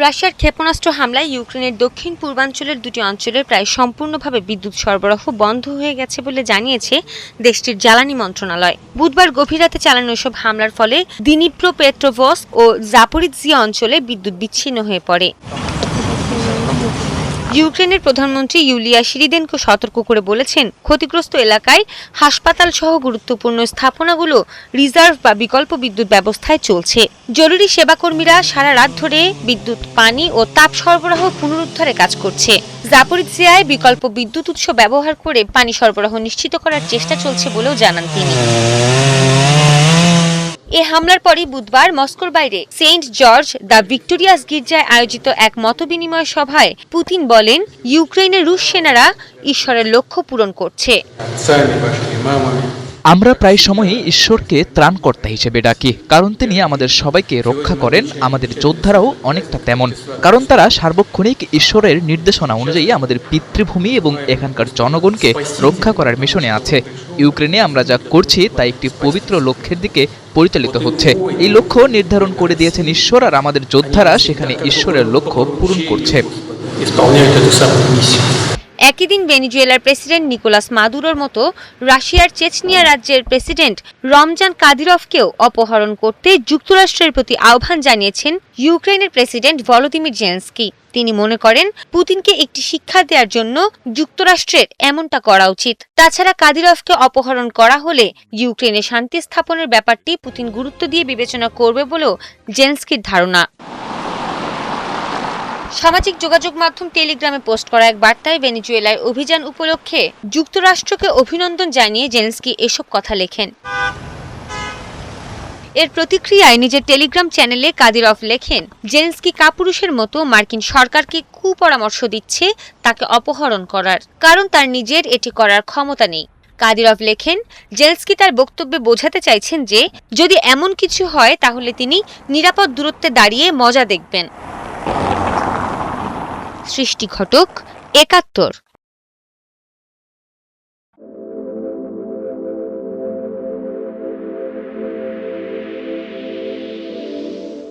রাশিয়ার ক্ষেপণাস্ত্র হামলায় ইউক্রেনের দক্ষিণ পূর্বাঞ্চলের দুটি অঞ্চলের প্রায় সম্পূর্ণভাবে বিদ্যুৎ সরবরাহ বন্ধ হয়ে গেছে বলে জানিয়েছে দেশটির জ্বালানি মন্ত্রণালয়। বুধবার গভীর রাতে চালানো এসব হামলার ফলে দিনিপ্রোপেট্রোভস্ক ও জাপোরিজিয়া অঞ্চলে বিদ্যুৎ বিচ্ছিন্ন হয়ে পড়ে। ইউক্রেনের প্রধানমন্ত্রী ইউলিয়া শিরিদেনকো সতর্ক করে বলেছেন, ক্ষতিগ্রস্ত এলাকায় হাসপাতাল সহ গুরুত্বপূর্ণ স্থাপনাগুলো রিজার্ভ বা বিকল্প বিদ্যুৎ ব্যবস্থায় চলছে। জরুরি সেবাকর্মীরা সারা রাত ধরে বিদ্যুৎ, পানি ও তাপ সরবরাহ পুনরুদ্ধারে কাজ করছে। জাপোরিজিয়ায় বিকল্প বিদ্যুৎ উৎস ব্যবহার করে পানি সরবরাহ নিশ্চিত করার চেষ্টা চলছে বলেও জানান তিনি। এ হামলার পরই বুধবার মস্কোর বাইরে সেন্ট জর্জ দ্য ভিক্টোরিয়াস গির্জায় আয়োজিত এক মতবিনিময় সভায় পুতিন বলেন, ইউক্রেনের রুশ সেনারা ঈশ্বরের লক্ষ্য পূরণ করছে। আমরা প্রায় সময়ই ঈশ্বরকে ত্রাণকর্তা হিসেবে ডাকি, কারণ তিনি আমাদের সবাইকে রক্ষা করেন। আমাদের যোদ্ধারাও অনেকটা তেমন, কারণ তারা সার্বক্ষণিক ঈশ্বরের নির্দেশনা অনুযায়ী আমাদের পিতৃভূমি এবং এখানকার জনগণকে রক্ষা করার মিশনে আছে। ইউক্রেনে আমরা যা করছি তা একটি পবিত্র লক্ষ্যের দিকে পরিচালিত হচ্ছে। এই লক্ষ্য নির্ধারণ করে দিয়েছেন ঈশ্বর, আর আমাদের যোদ্ধারা সেখানে ঈশ্বরের লক্ষ্য পূরণ করছে। একই দিন ভেনেজুয়েলার প্রেসিডেন্ট নিকোলাস মাদুরোর মতো রাশিয়ার চেচনিয়া রাজ্যের প্রেসিডেন্ট রমজান কাদিরভকেও অপহরণ করতে যুক্তরাষ্ট্রের প্রতি আহ্বান জানিয়েছেন ইউক্রেনের প্রেসিডেন্ট ভলোদিমির জেলেনস্কি। তিনি মনে করেন, পুতিনকে একটি শিক্ষা দেওয়ার জন্য যুক্তরাষ্ট্রের এমনটা করা উচিত। তাছাড়া কাদিরভকে অপহরণ করা হলে ইউক্রেনে শান্তি স্থাপনের ব্যাপারটি পুতিন গুরুত্ব দিয়ে বিবেচনা করবে বলেও জেলেনস্কির ধারণা। সামাজিক যোগাযোগ মাধ্যম টেলিগ্রামে পোস্ট করা এক বার্তায় ভেনেজুয়েলার অভিযান উপলক্ষে যুক্তরাষ্ট্রকে অভিনন্দন জানিয়ে জেলেনস্কি এসব কথা লেখেন। এর প্রতিক্রিয়ায় নিজের টেলিগ্রাম চ্যানেলে কাদিরভ লেখেন, জেলেনস্কি কাপুরুষের মতো মার্কিন সরকারকে কুপরামর্শ দিচ্ছে তাকে অপহরণ করার, কারণ তার নিজের এটি করার ক্ষমতা নেই। কাদিরভ লেখেন, জেলেনস্কি তার বক্তব্যে বোঝাতে চাইছেন যে যদি এমন কিছু হয় তাহলে তিনি নিরাপদ দূরত্বে দাঁড়িয়ে মজা দেখবেন। সৃষ্টি ঘটক, ৭১।